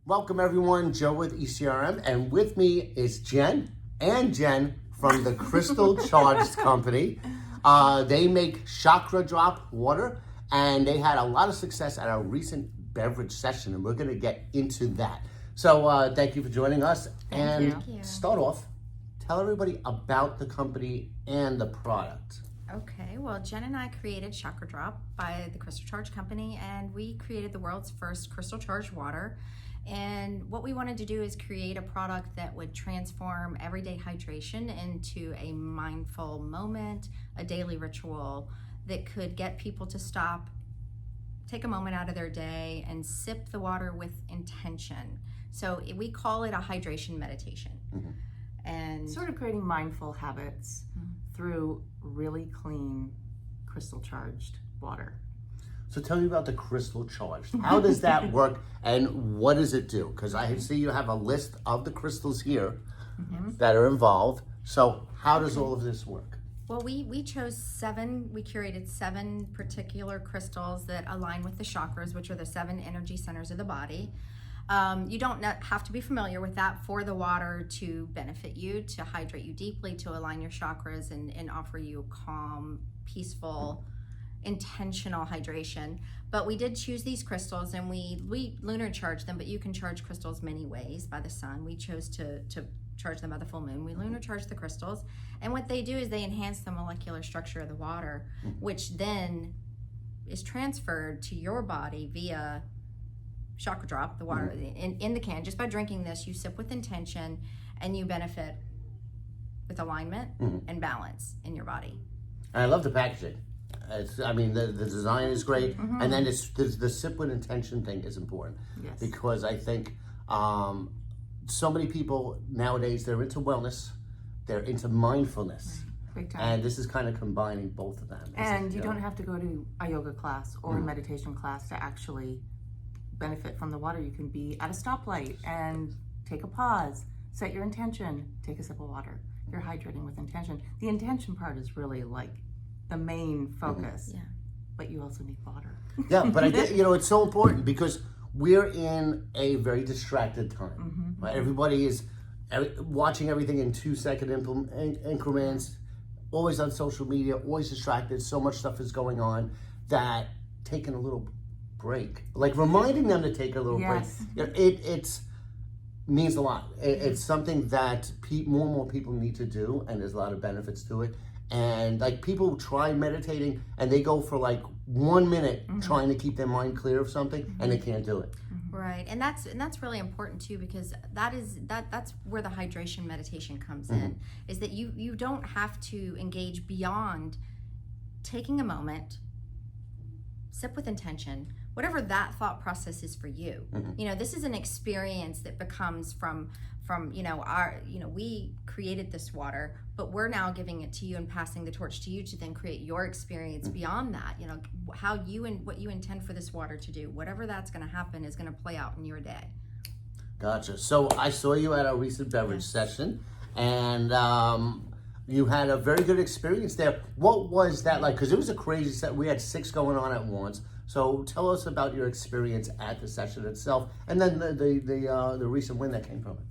Welcome everyone, Joe with ECRM, and with me is Jen from the Crystal Charged Company. They make Chakra Drop water, and they had a lot of success at our recent beverage session, and we're going to get into that. So thank you for joining us. Thank you. Start off, tell everybody about the company and the product. Okay, well, Jen and I created Chakra Drop by the Crystal Charged Company, and we created the world's first crystal charged water. And what we wanted to do is create a product that would transform everyday hydration into a mindful moment, a daily ritual that could get people to stop, take a moment out of their day, and sip the water with intention. So we call it a hydration meditation. Mm-hmm. And sort of creating mindful habits through really clean crystal charged water. So tell me about the Crystal Charged. How does that work and what does it do? Because I see you have a list of the crystals here that are involved. So how does all of this work? well, we chose we curated 7 particular crystals that align with the chakras, which are the 7 energy centers of the body. You don't have to be familiar with that for the water to benefit you, to hydrate you deeply, to align your chakras and offer you calm, peaceful, intentional hydration. But we did choose these crystals, and we lunar charge them, but you can charge crystals many ways by the sun. We chose to charge them by the full moon. We lunar charge the crystals, and what they do is they enhance the molecular structure of the water, which then is transferred to your body via Chakra Drop, the water in the can. Just by drinking this, you sip with intention, and you benefit with alignment and balance in your body. And I love the packaging. The design is great, and then the sip with intention thing is important. Yes. Because I think so many people nowadays, they're into wellness, they're into mindfulness, Big time. and this is kind of combining both of them. And you don't have to go to a yoga class or a meditation class to actually benefit from the water. You can be at a stoplight and take a pause, set your intention, take a sip of water. You're hydrating with intention. The intention part is really like the main focus, but you also need water. Yeah, but I think, it's so important because we're in a very distracted time. Right? Everybody is watching everything in 2-second increments, always on social media, always distracted. So much stuff is going on that taking a little break, like reminding them to take a little break, it means a lot. It's something that more and more people need to do, and there's a lot of benefits to it. And like people try meditating and they go for like 1 minute trying to keep their mind clear of something, and they can't do it. Right, and that's really important too, because that's where the hydration meditation comes in. Is that you don't have to engage beyond taking a moment, sip with intention, whatever that thought process is for you. This is an experience that becomes from we created this water, but we're now giving it to you and passing the torch to you to then create your experience beyond that. How you and what you intend for this water to do, whatever that's going to happen is going to play out in your day. Gotcha. So I saw you at our recent beverage session, and you had a very good experience there. What was that like? Because it was a crazy set. We had 6 going on at once. So tell us about your experience at the session itself, and then the recent win that came from it.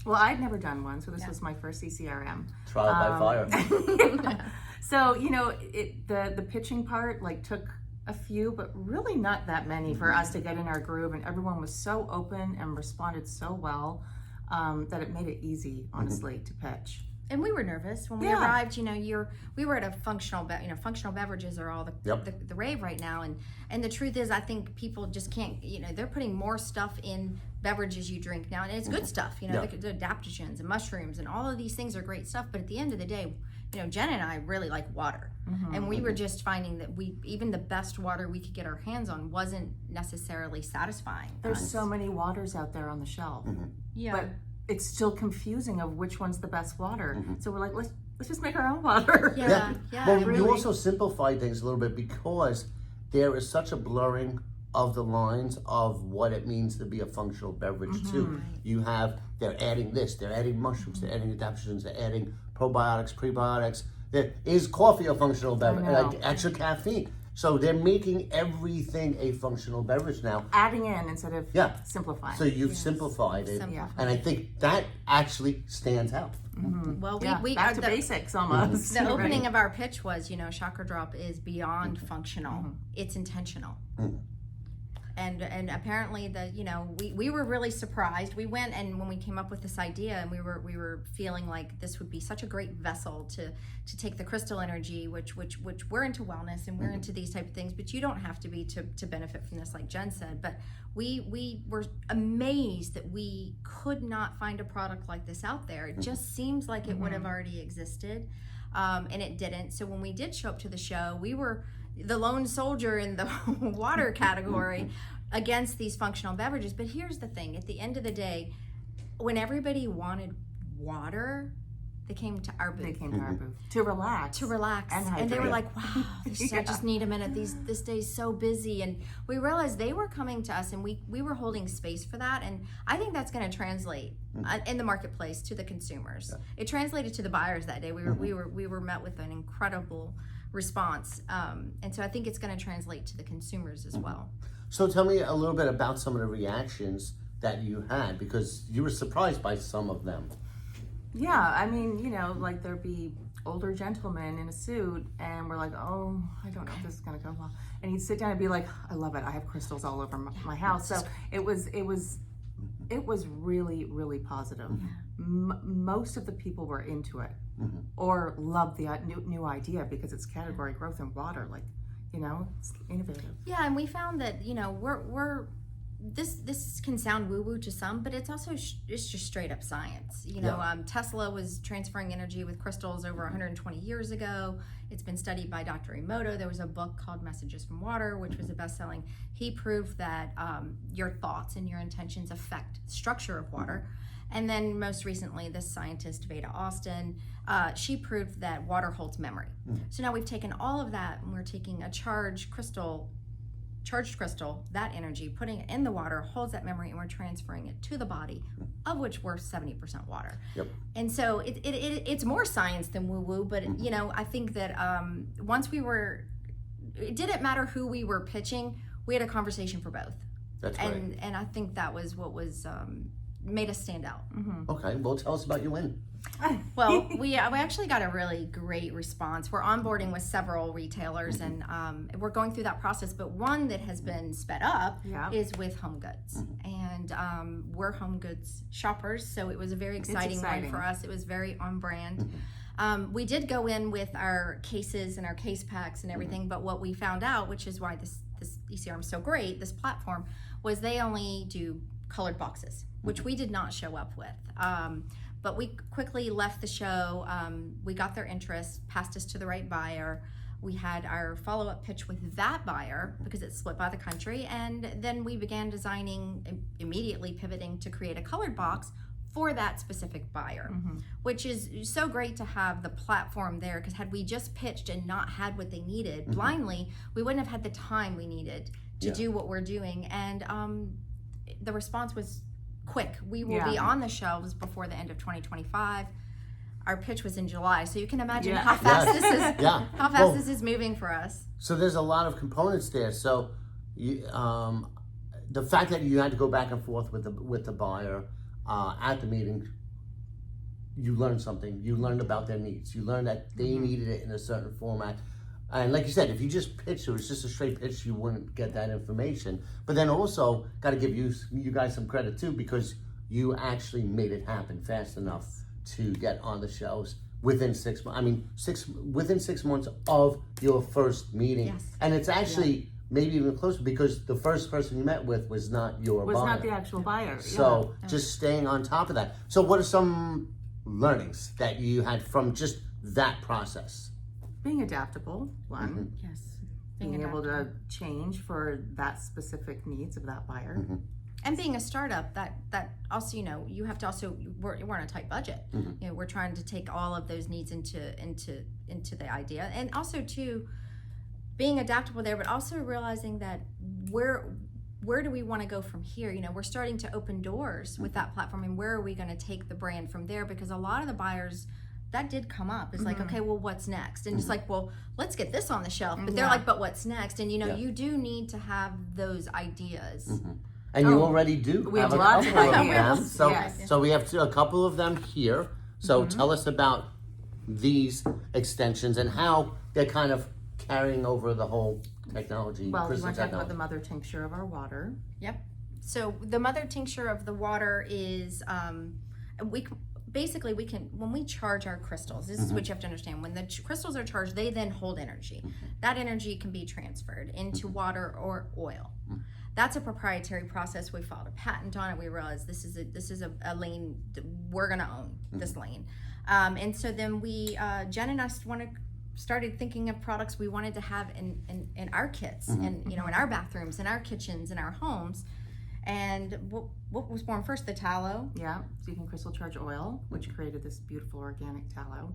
Well, I'd never done one, so this was my first ECRM. Trial by fire. So, the pitching part took a few, but really not that many for us to get in our groove, and everyone was so open and responded so well that it made it easy, honestly, to pitch. And we were nervous when we arrived. We were at a functional beverages are all the rave right now, and the truth is, I think people just can't. They're putting more stuff in beverages you drink now, and it's good stuff. The adaptogens and mushrooms and all of these things are great stuff. But at the end of the day, Jen and I really like water, and we were just finding that even the best water we could get our hands on wasn't necessarily satisfying. There's so many waters out there on the shelf, but it's still confusing of which one's the best water. So we're like, let's just make our own water. Yeah. Well, really. you also simplified things a little bit because there is such a blurring of the lines of what it means to be a functional beverage too. They're adding this, they're adding mushrooms, they're adding adaptogens, they're adding probiotics, prebiotics. There is coffee a functional beverage, like extra caffeine. So they're making everything a functional beverage now. Adding in instead of Yeah. simplifying. So you've simplified it, Simplified. and I think that actually stands out. Well, yeah, we back to the, basics almost. the opening Right. of our pitch was, Chakra Drop is beyond functional. It's intentional. And apparently we were really surprised. We went, and when we came up with this idea, and we were feeling like this would be such a great vessel to take the crystal energy, which we're into wellness and we're into these type of things, but you don't have to be to benefit from this, like Jen said. But we were amazed that we could not find a product like this out there. It just seems like it would have already existed, and it didn't. So when we did show up to the show, we were the lone soldier in the water category against these functional beverages. But here's the thing, at the end of the day, when everybody wanted water, they came to our booth. They came to our booth to relax. And they were like, wow, I just need a minute. This day's so busy. And we realized they were coming to us, and we were holding space for that. And I think that's going to translate in the marketplace to the consumers. It translated to the buyers that day. We were met with an incredible response. And so I think it's going to translate to the consumers as well. So tell me a little bit about some of the reactions that you had, because you were surprised by some of them. Yeah, I mean, like there'd be older gentlemen in a suit, and we're like, oh, I don't know if this is gonna go well. And he'd sit down and be like, I love it. I have crystals all over my house. So it was really, really positive. Most of the people were into it or loved the new idea because it's category growth in water. Like, it's innovative. Yeah, and we found that we're this can sound woo-woo to some, but it's also it's just straight up science. Tesla was transferring energy with crystals over 120 years ago. It's been studied by Dr. Emoto. There was a book called Messages from Water, which was a best-selling. He proved that your thoughts and your intentions affect the structure of water. And then most recently, this scientist, Veda Austin, she proved that water holds memory. So now we've taken all of that, and we're taking a charged crystal, that energy, putting it in the water, holds that memory, and we're transferring it to the body, of which we're 70% water. Yep. And so it's more science than woo-woo, but I think that it didn't matter who we were pitching, we had a conversation for both. That's great. And I think that was what was made us stand out. Okay, well, tell us about your win. Well, we actually got a really great response. We're onboarding with several retailers, and we're going through that process. But one that has been sped up is with Home Goods, and we're Home Goods shoppers, so it was a very exciting one for us. It was very on brand. We did go in with our cases and our case packs and everything, but what we found out, which is why this ECRM is so great, this platform, was they only do colored boxes, which we did not show up with. But we quickly left the show. We got their interest, passed us to the right buyer. We had our follow-up pitch with that buyer because it's split by the country. And then we began designing, immediately pivoting to create a colored box for that specific buyer, which is so great to have the platform there, because had we just pitched and not had what they needed blindly, we wouldn't have had the time we needed to do what we're doing. And the response was quick. We will be on the shelves before the end of 2025. Our pitch was in July, so you can imagine how fast this is. How fast this is moving for us. So there's a lot of components there. So you, the fact that you had to go back and forth with the buyer at the meeting, you learned something. You learned about their needs. You learned that they needed it in a certain format. And like you said, if you just pitched, it was just a straight pitch, you wouldn't get that information. But then also, got to give you guys some credit too, because you actually made it happen fast enough to get on the shelves within 6 months. I mean, within 6 months of your first meeting. Yes. And it's actually maybe even closer, because the first person you met with was not your buyer. Was not the actual buyer. So just staying on top of that. So what are some learnings that you had from just that process? Being adaptable, one. Yes. Being able to change for that specific needs of that buyer. And being a startup, that also, you have to also, we're on a tight budget. We're trying to take all of those needs into the idea. And also too, being adaptable there, but also realizing that where do we want to go from here? We're starting to open doors with that platform, and where are we going to take the brand from there? Because a lot of the buyers that did come up. It's like, okay, well, what's next? And it's like, well, let's get this on the shelf. But they're Yeah. like, but what's next? And you do need to have those ideas. And you already do. We have a lots of couple them. ideas. So, Yes. so we have a couple of them here. So tell us about these extensions and how they're kind of carrying over the whole technology. Well, we crystal want to talk about technology. the mother tincture of our water. Yep. So the mother tincture of the water is we can when we charge our crystals, this is what you have to understand. When the crystals are charged, they then hold energy. That energy can be transferred into water or oil. That's a proprietary process. We filed a patent on it. We realized this is a lane that we're gonna own this lane. And so then Jen and us started thinking of products we wanted to have in our kits and in our bathrooms, in our kitchens, in our homes. And what was born first? The tallow. Yeah, so you can crystal charge oil, which created this beautiful organic tallow.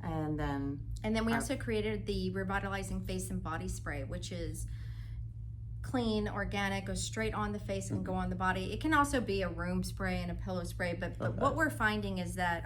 And then We also created the revitalizing face and body spray, which is clean, organic, goes straight on the face and go on the body. It can also be a room spray and a pillow spray, but what we're finding is that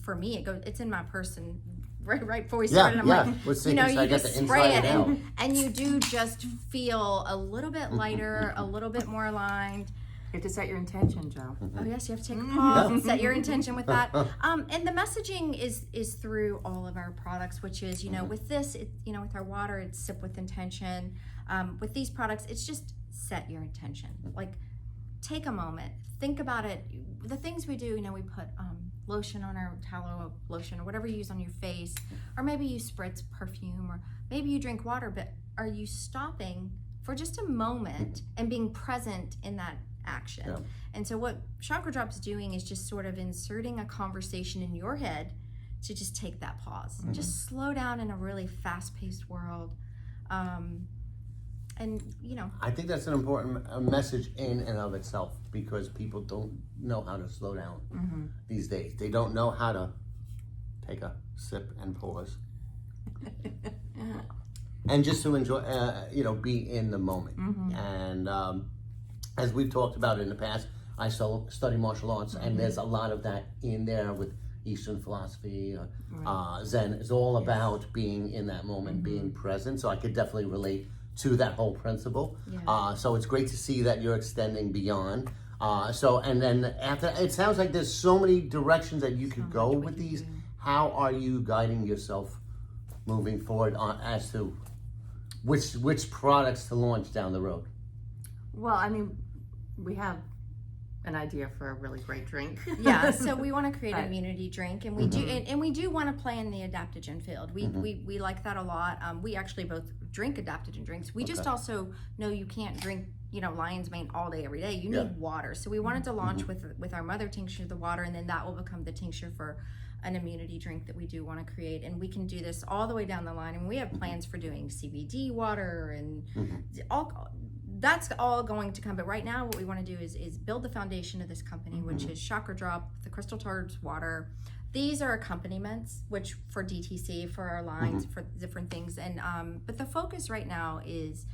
for me it's in my purse, and right before we started, I'm like, Let's see, you because I you got just the spray inside it and out. and you do just feel a little bit lighter, a little bit more aligned. you have to set your intention, Joe. Oh yes, you have to take a pause and set your intention with that. And the messaging is through all of our products, which is with this, with our water, it's sip with intention. With these products, it's just set your intention. Like, take a moment, think about it. The things we do, we put lotion on our tallow lotion or whatever you use on your face, or maybe you spritz perfume, or maybe you drink water. But are you stopping for just a moment and being present in that action? Yeah. And so what Chakra Drop's doing is just sort of inserting a conversation in your head to just take that pause, just slow down in a really fast-paced world. I think that's an important message in and of itself, because people don't know how to slow down these days. They don't know how to take a sip and pause. And just to enjoy, be in the moment. And as we've talked about in the past, I study martial arts, and there's a lot of that in there with Eastern philosophy. Zen is all about being in that moment, being present. So I could definitely relate to that whole principle. Yeah. So it's great to see that you're extending beyond. And then after, it sounds like there's so many directions that you could go with these. How are you guiding yourself moving forward as to which products to launch down the road? Well, we have an idea for a really great drink. Yeah, so we want to create an immunity drink, and we do, and we do want to play in the adaptogen field. We like that a lot. We actually both drink adaptogen drinks. We just also know you can't drink, lion's mane all day every day. You need water. So we wanted to launch with our mother tincture, the water, and then that will become the tincture for an immunity drink that we do want to create. And we can do this all the way down the line. And we have plans for doing CBD water and all. That's all going to come, but right now what we want to do is build the foundation of this company, which is Chakra Drop, the Crystal Charged Water. These are accompaniments, which for DTC, for our lines, for different things. And but the focus right now is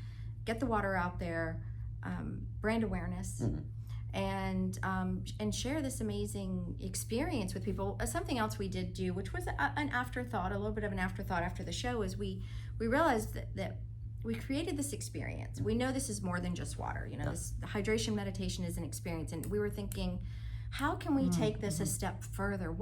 get the water out there, brand awareness, and share this amazing experience with people. Something else we did do, which was an afterthought, a little bit of an afterthought after the show, is we realized that we created this experience. We know this is more than just water. This hydration meditation is an experience, and we were thinking, how can we take this a step further?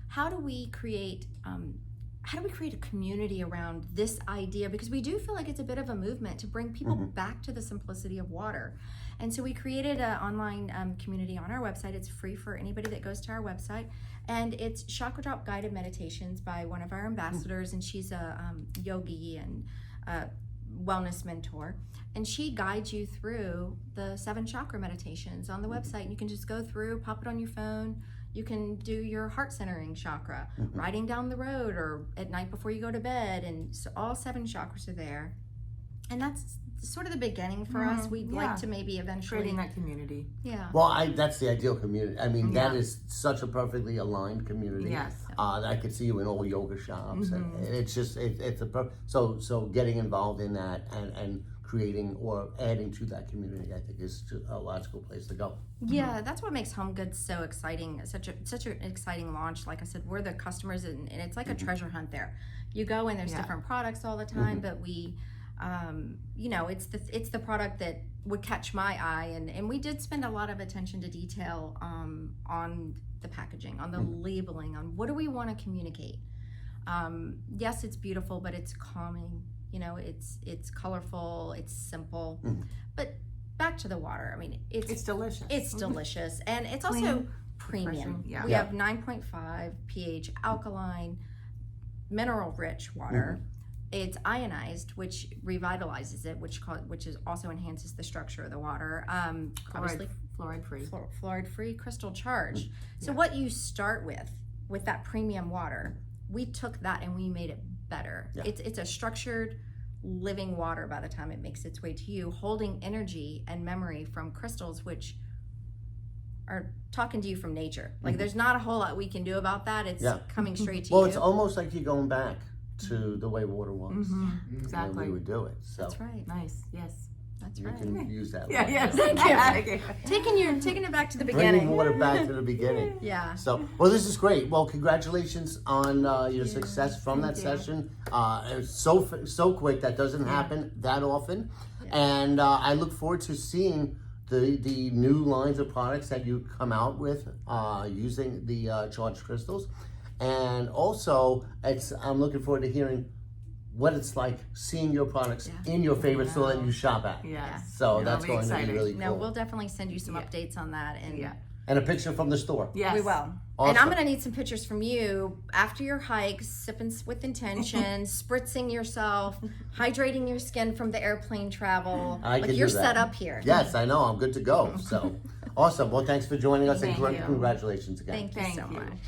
How do we create a community around this idea? Because we do feel like it's a bit of a movement to bring people back to the simplicity of water. And so we created an online community on our website. It's free for anybody that goes to our website, and it's Chakra Drop Guided Meditations by one of our ambassadors, and she's a yogi and wellness mentor, and she guides you through the 7 chakra meditations on the website. You can just go through, pop it on your phone. You can do your heart centering chakra, riding down the road, or at night before you go to bed, and so all 7 chakras are there. And that's sort of the beginning for us. We'd like to maybe eventually creating that community. Yeah. Well, that's the ideal community. That is such a perfectly aligned community. Yes. I could see you in all yoga shops, and it's just it's a so getting involved in that, and creating or adding to that community, I think is a logical place to go. Yeah, that's what makes Home Goods so exciting. Such an exciting launch. Like I said, we're the customers, and it's like a treasure hunt there. You go and there's different products all the time, but we, you know, it's the product that would catch my eye, and we did spend a lot of attention to detail on the packaging, on the labeling, on what do we want to communicate. Yes, it's beautiful, but it's calming. You know, it's colorful, it's simple, but back to the water. I mean, it's delicious. It's delicious, and it's Clean, also premium. refreshing, We have 9.5 pH alkaline, mineral-rich water. It's ionized, which revitalizes it, which is also enhances the structure of the water. Obviously, Fluoride-free. Fluoride-free, crystal charged. So what you start with that premium water, we took that and we made it better. It's a structured, living water by the time it makes its way to you, holding energy and memory from crystals, which are talking to you from nature. Like there's not a whole lot we can do about that. It's coming straight to you. Well, it's almost like you're going back to the way water was. Exactly. When we would do it. So That's right. Nice. Yes. That's you right. can use that. Yeah. Yes. Thank you. Taking it back to the beginning. Bringing water back to the beginning. Yeah. So, well, this is great. Well, congratulations on your success from that you. session. It's so quick. That doesn't happen that often. And I look forward to seeing the new lines of products that you come out with using the charged crystals. And also, I'm looking forward to hearing what it's like seeing your products in your favorite store that you shop at. Yes. So Yeah, that's that'll going be to be exciting. really cool. No, we'll definitely send you some updates on that. And And a picture from the store. Yes. we will. Awesome. And I'm going to need some pictures from you after your hike, sipping with intention, spritzing yourself, hydrating your skin from the airplane travel. I can do You're that. set up here. Yes, I know. I'm good to go. So awesome. Well, thanks for joining us, and Thank you. congratulations again. Thank you Thank so you. much.